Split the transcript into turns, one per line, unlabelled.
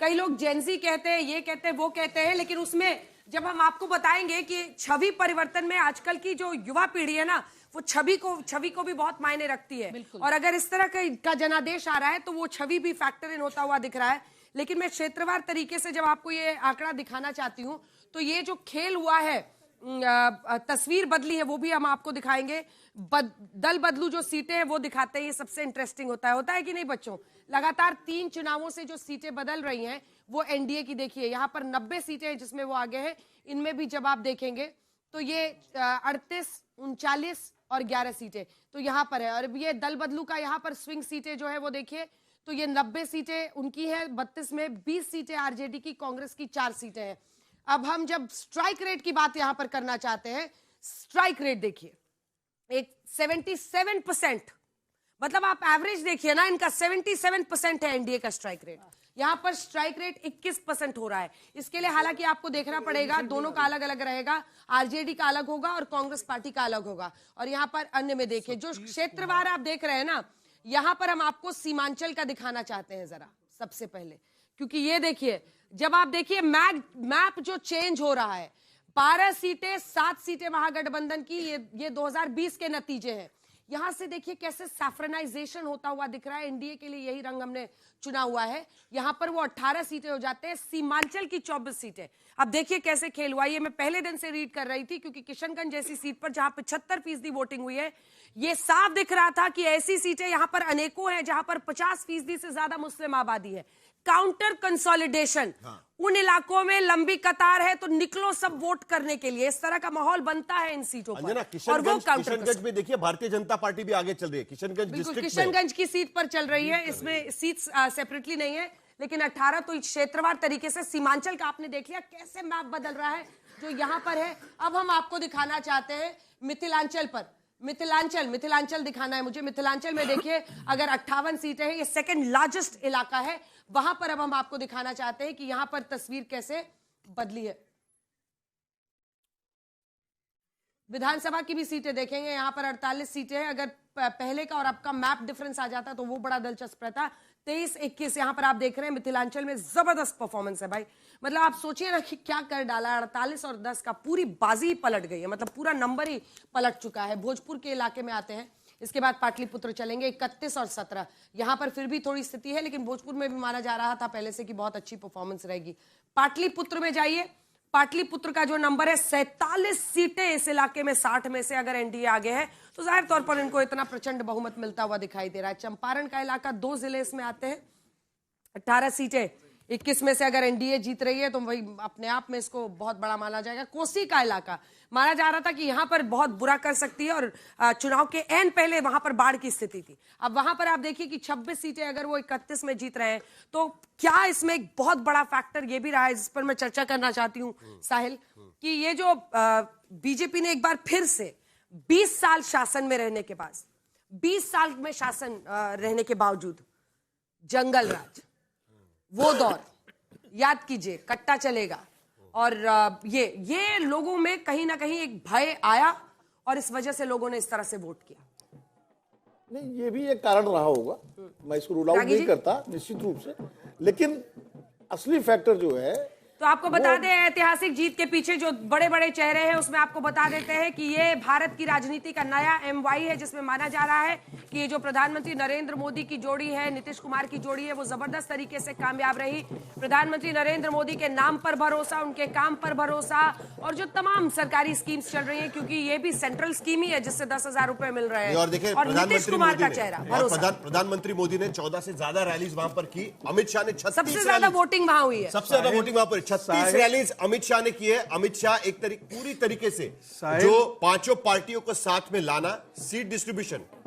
कई लोग जेनजी कहते हैं, ये कहते हैं, वो कहते हैं, लेकिन उसमें जब हम आपको बताएंगे कि छवि परिवर्तन में आजकल की जो युवा पीढ़ी है ना, वो छवि को भी बहुत मायने रखती है। और अगर इस तरह का जनादेश आ रहा है तो वो छवि भी फैक्टर इन होता हुआ दिख रहा है। लेकिन मैं क्षेत्रवार तरीके से जब आपको ये आंकड़ा दिखाना चाहती हूँ, तो ये जो खेल हुआ है, तस्वीर बदली है, वो भी हम आपको दिखाएंगे। दल बदलू जो सीटें हैं वो दिखाते हैं, ये सबसे इंटरेस्टिंग होता है कि नहीं बच्चों? लगातार 3 चुनावों से जो सीटें बदल रही हैं वो एनडीए की देखिए, यहाँ पर 90 सीटें हैं जिसमें वो आगे हैं। इनमें भी जब आप देखेंगे तो ये 38, 39 और 11 सीटें तो यहाँ पर है। और ये दल बदलू का यहाँ पर स्विंग सीटें जो है वो देखिए, तो ये 90 सीटें उनकी हैं, 32 में 20 सीटें आरजेडी की, कांग्रेस की 4 सीटें हैं। अब हम जब स्ट्राइक रेट की बात यहां पर करना चाहते हैं, स्ट्राइक रेट देखिए, एक 77%, मतलब आप एवरेज देखिए ना, इनका 77% है एनडीए का स्ट्राइक रेट। यहां पर स्ट्राइक रेट 21% हो रहा है। इसके लिए हालांकि आपको देखना पड़ेगा, दोनों का अलग अलग रहेगा, आरजेडी का अलग होगा और कांग्रेस पार्टी का अलग होगा। और यहां पर अन्य में देखिए, जो क्षेत्रवार आप देख रहे हैं ना, यहां पर हम आपको सीमांचल का दिखाना चाहते हैं जरा सबसे पहले, क्योंकि ये देखिए, जब आप देखिए मैप जो चेंज हो रहा है, 12 सीटें 7 सीटें महागठबंधन की, ये 2020 के नतीजे हैं। यहां से देखिए कैसे सैफ्रनाइजेशन होता हुआ दिख रहा है। एनडीए के लिए यही रंग हमने चुना हुआ है। यहां पर वो 18 सीटें हो जाते हैं, सीमांचल की 24 सीटें। अब देखिए कैसे खेल हुआ। ये मैं पहले दिन से रीड कर रही थी, क्योंकि किशनगंज जैसी सीट पर जहां 75% वोटिंग हुई है, ये साफ दिख रहा था कि ऐसी सीटें यहां पर अनेकों हैं जहां पर 50% से ज्यादा मुस्लिम आबादी है। काउंटर कंसोलिडेशन, उन इलाकों में लंबी कतार है तो निकलो सब वोट करने के लिए, इस तरह का माहौल बनता है इन सीटों पर। और वो
किशनगंज में देखिए भारतीय जनता पार्टी भी आगे चल रही है।
किशनगंज की सीट पर चल रही है, इसमें सीट सेपरेटली नहीं है, लेकिन 18 तो क्षेत्रवार तरीके से। सीमांचल का आपने देख लिया कैसे मैप बदल रहा है जो यहां पर है। अब हम आपको दिखाना चाहते हैं मिथिलांचल पर। मिथिलांचल दिखाना है मुझे। मिथिलांचल में देखिए, अगर 58 सीटें हैं, ये सेकंड लार्जेस्ट इलाका है, वहां पर अब हम आपको दिखाना चाहते हैं कि यहां पर तस्वीर कैसे बदली है। विधानसभा की भी सीटें देखेंगे, यहां पर 48 सीटें हैं। अगर पहले का और अब का मैप डिफरेंस आ जाता तो वो बड़ा दिलचस्प रहता। 23-21 यहां पर आप देख रहे हैं मिथिलांचल में जबरदस्त परफॉर्मेंस है भाई। मतलब आप सोचिए ना कि क्या कर डाला, 48 और 10 का पूरी बाजी ही पलट गई है, मतलब पूरा नंबर ही पलट चुका है। भोजपुर के इलाके में आते हैं, इसके बाद पाटलिपुत्र चलेंगे, 31 और 17। यहां पर फिर भी थोड़ी स्थिति है, लेकिन भोजपुर में भी माना जा रहा था पहले से कि बहुत अच्छी परफॉर्मेंस रहेगी। पाटलिपुत्र में जाइए, पाटलिपुत्र का जो नंबर है 47 सीटें इस इलाके में 60 में से अगर एनडीए आगे है तो जाहिर तौर पर इनको इतना प्रचंड बहुमत मिलता हुआ दिखाई दे रहा है। चंपारण का इलाका, 2 जिले इसमें आते हैं, 18 सीटें, 21 में से अगर एनडीए जीत रही है तो वही अपने आप में इसको बहुत बड़ा माना जाएगा। कोसी का इलाका माना जा रहा था कि यहां पर बहुत बुरा कर सकती है, और चुनाव के एन पहले वहां पर बाढ़ की स्थिति थी। अब वहां पर आप देखिए कि 26 सीटें अगर वो 31 में जीत रहे हैं, तो क्या इसमें एक बहुत बड़ा फैक्टर ये भी रहा है, जिस पर मैं चर्चा करना चाहती हूँ साहिल, कि ये जो बीजेपी ने एक बार फिर से 20 साल शासन में रहने के बाद, 20 साल में शासन रहने के बावजूद, जंगल राज, वो दौर याद कीजिए, कट्टा चलेगा, और ये लोगों में कहीं ना कहीं एक भय आया, और इस वजह से लोगों ने इस तरह से वोट किया।
नहीं, ये भी एक कारण रहा होगा, मैं इसको रूल आउट नहीं करता निश्चित रूप से, लेकिन असली फैक्टर जो है,
तो आपको बता दें, ऐतिहासिक जीत के पीछे जो बड़े बड़े चेहरे हैं उसमें आपको बता देते हैं कि ये भारत की राजनीति का नया MY है, जिसमें माना जा रहा है कि ये जो प्रधानमंत्री नरेंद्र मोदी की जोड़ी है, नीतीश कुमार की जोड़ी है, वो जबरदस्त तरीके से कामयाब रही। प्रधानमंत्री नरेंद्र मोदी के नाम पर भरोसा, उनके काम पर भरोसा, और जो तमाम सरकारी स्कीम्स चल रही है, क्योंकि ये भी सेंट्रल स्कीम ही है जिससे 10,000 रुपए मिल रहे हैं।
और देखिए,
और नीतीश कुमार का चेहरा भरोसा।
प्रधानमंत्री मोदी ने 14 से ज्यादा रैलीज वहां पर की। अमित शाह ने 36,
सबसे ज्यादा वोटिंग वहां हुई है,
सबसे ज्यादा वोटिंग वहां पर 36 रैलीज अमित शाह ने की है। अमित शाह पूरी तरीके से जो 5 पार्टियों को साथ में लाना, सीट डिस्ट्रीब्यूशन,